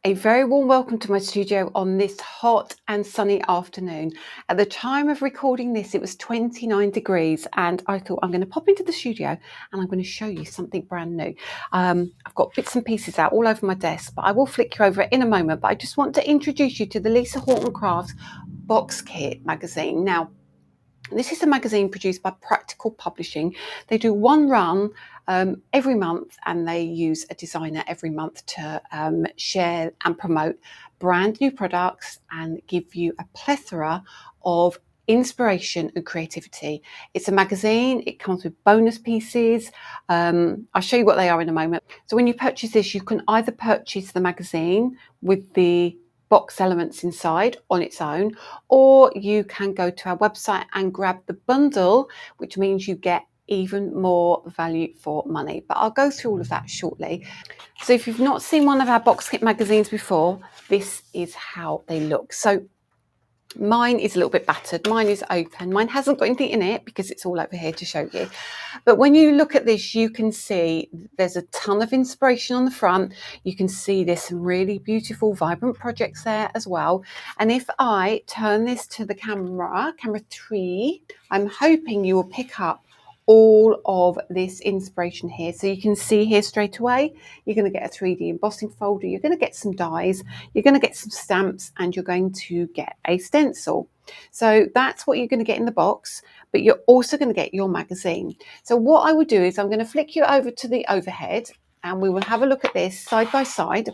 A very warm welcome to my studio on this hot and sunny afternoon. At the time of recording this, it was 29 degrees, and I thought I'm going to pop into the studio and I'm going to show you something brand new. I've got bits and pieces out all over my desk, but I will flick you over it in a moment. But I just want to introduce you to the Lisa Horton Crafts Box Kit magazine. Now, this is a magazine produced by Practical Publishing. They do one run every month, and they use a designer every month to share and promote brand new products and give you a plethora of inspiration and creativity. It's a magazine. It comes with bonus pieces. I'll show you what they are in a moment. So when you purchase this, you can either purchase the magazine with the box elements inside on its own, or you can go to our website and grab the bundle, which means you get even more value for money. But I'll go through all of that shortly. So if you've not seen one of our box kit magazines before, this is how they look. So mine is a little bit battered. Mine is open. Mine hasn't got anything in it because it's all over here to show you. But when you look at this, you can see there's a ton of inspiration on the front. You can see there's some really beautiful, vibrant projects there as well. And if I turn this to the camera 3, I'm hoping you will pick up all of this inspiration here. So you can see here straight away, you're going to get a 3D embossing folder, you're going to get some dies, you're going to get some stamps, and you're going to get a stencil. So that's what you're going to get in the box, but you're also going to get your magazine. So what I would do is I'm going to flick you over to the overhead, and we will have a look at this side by side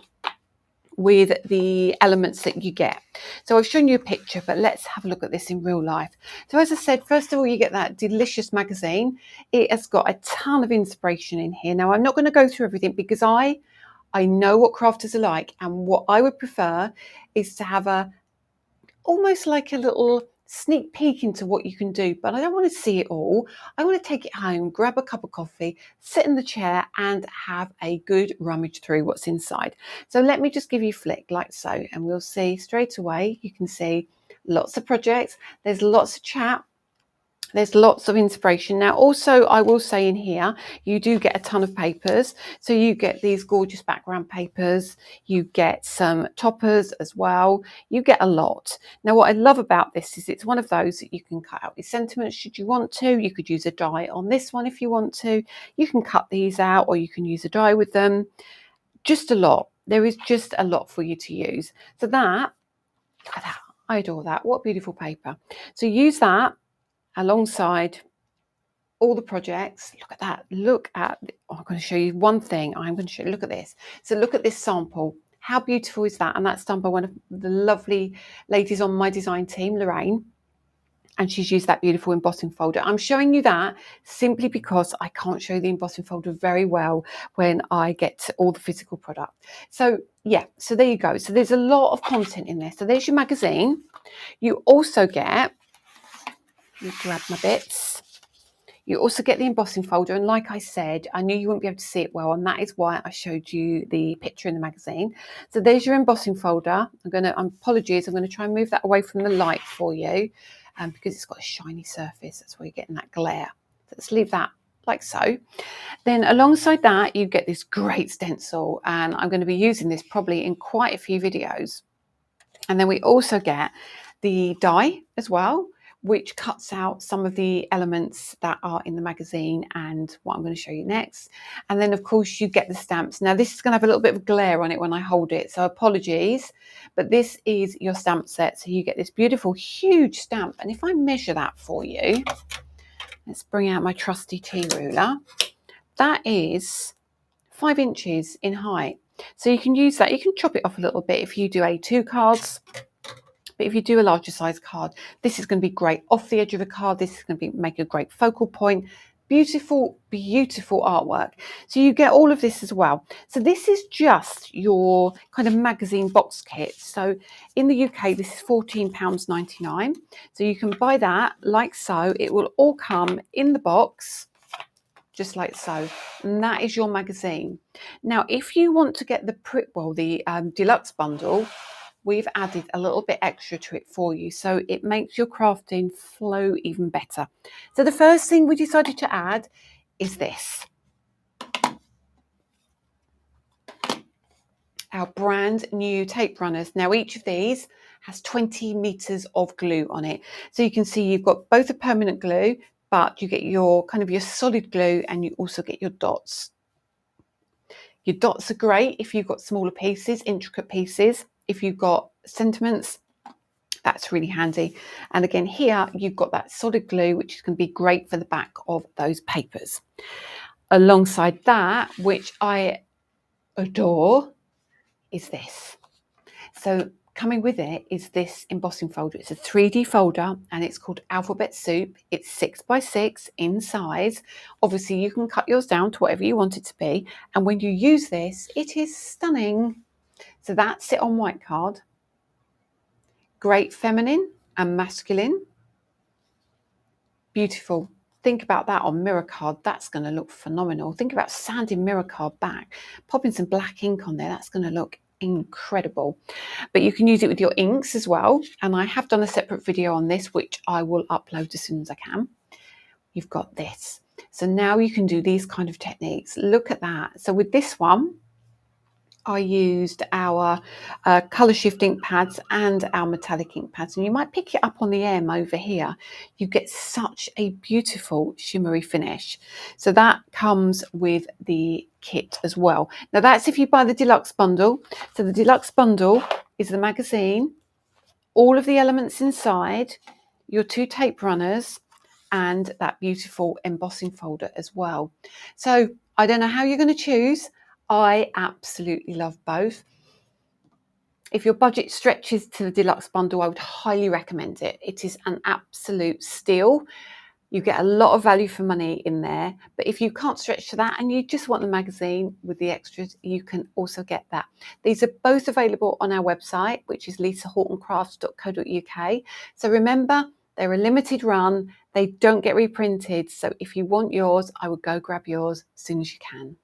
with the elements that you get. So I've shown you a picture, but let's have a look at this in real life. So as I said, first of all, you get that delicious magazine. It has got a ton of inspiration in here. Now, I'm not going to go through everything because I know what crafters are like, and what I would prefer is to have almost like a little sneak peek into what you can do, but I don't want to see it all. I want to take it home, grab a cup of coffee, sit in the chair and have a good rummage through what's inside. So let me just give you a flick like so, and we'll see straight away. You can see lots of projects. There's lots of chat. There's lots of inspiration. Now, also, I will say in here, you do get a ton of papers. So you get these gorgeous background papers. You get some toppers as well. You get a lot. Now, what I love about this is it's one of those that you can cut out your sentiments should you want to. You could use a die on this one if you want to. You can cut these out, or you can use a die with them. Just a lot. There is just a lot for you to use. So that, look at that. I adore that. What beautiful paper. So use that alongside all the projects. Look at that. Look at, I'm going to show you one thing. I'm going to show you, look at this. So look at this sample. How beautiful is that? And that's done by one of the lovely ladies on my design team, Lorraine. And she's used that beautiful embossing folder. I'm showing you that simply because I can't show the embossing folder very well when I get to all the physical product. So yeah, so there you go. So there's a lot of content in there. So there's your magazine. You also get, let me grab my bits. You also get the embossing folder, and like I said, I knew you wouldn't be able to see it well, and that is why I showed you the picture in the magazine. So there's your embossing folder. Apologies, I'm going to try and move that away from the light for you, because it's got a shiny surface. That's where you're getting that glare. So let's leave that like so. Then alongside that, you get this great stencil, and I'm going to be using this probably in quite a few videos. And then we also get the die as well, which cuts out some of the elements that are in the magazine and what I'm going to show you next. And then of course you get the stamps. Now this is going to have a little bit of glare on it when I hold it, so apologies, but this is your stamp set. So you get this beautiful huge stamp, and if I measure that for you, let's bring out my trusty tea ruler. That is 5 inches in height. So you can use that. You can chop it off a little bit if you do A2 cards. But if you do a larger size card, this is going to be great off the edge of a card. This is going to make a great focal point. Beautiful, beautiful artwork. So you get all of this as well. So this is just your kind of magazine box kit. So in the UK, this is £14.99. So you can buy that like so. It will all come in the box, just like so, and that is your magazine. Now, if you want to get the Deluxe Bundle, we've added a little bit extra to it for you, so it makes your crafting flow even better. So the first thing we decided to add is this. our brand new tape runners. Now each of these has 20 meters of glue on it. So you can see you've got both a permanent glue, but you get your kind of your solid glue, and you also get your dots. Your dots are great if you've got smaller pieces, intricate pieces. If you've got sentiments, that's really handy. And again, here you've got that solid glue, which is going to be great for the back of those papers. Alongside that, which I adore, is this. So coming with it is this embossing folder. It's a 3D folder, and it's called Alphabet Soup. It's 6x6 in size. Obviously you can cut yours down to whatever you want it to be. And when you use this, it is stunning. So that's it on white card. Great feminine and masculine. Beautiful. Think about that on mirror card. That's going to look phenomenal. Think about sanding mirror card back, popping some black ink on there. That's going to look incredible. But you can use it with your inks as well. And I have done a separate video on this, which I will upload as soon as I can. You've got this. So now you can do these kind of techniques. Look at that. So with this one, I used our colour shift ink pads and our metallic ink pads, and you might pick it up on the M over here. You get such a beautiful shimmery finish. So that comes with the kit as well. Now that's if you buy the deluxe bundle. So the deluxe bundle is the magazine, all of the elements inside, your 2 tape runners, and that beautiful embossing folder as well. So I don't know how you're going to choose. I absolutely love both. If your budget stretches to the deluxe bundle, I would highly recommend it. It is an absolute steal. You get a lot of value for money in there. But if you can't stretch to that and you just want the magazine with the extras, you can also get that. These are both available on our website, which is lisahortoncrafts.co.uk. So remember, they're a limited run. They don't get reprinted. So if you want yours, I would go grab yours as soon as you can.